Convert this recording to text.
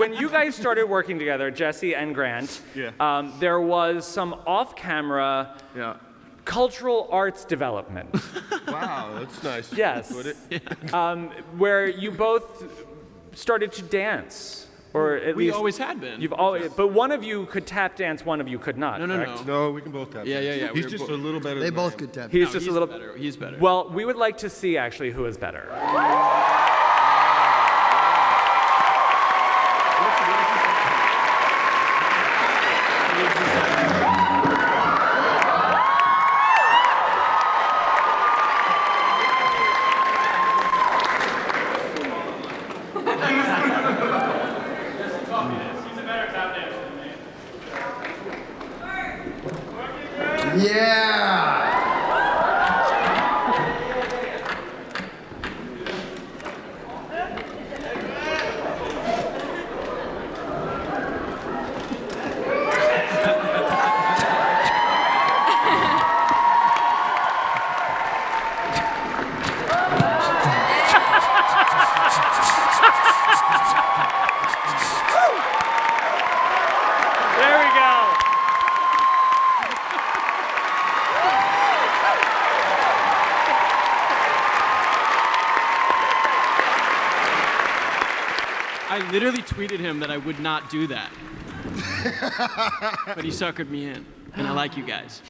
when you guys started working together, Jesse and Grant, there was some off-camera cultural arts development. Wow, that's nice. Yes. Put it. Where you both started to dance. Or at We least always had been. You've always, but one of you could tap dance, one of you could not. No. No, we can both tap. Yeah. He's just a little better. They than both I am. could tap. He's No, just a little better. He's better. Well, we would like to see actually who is better. Yeah! There we go. I literally tweeted him that I would not do that. But he suckered me in, and I like you guys.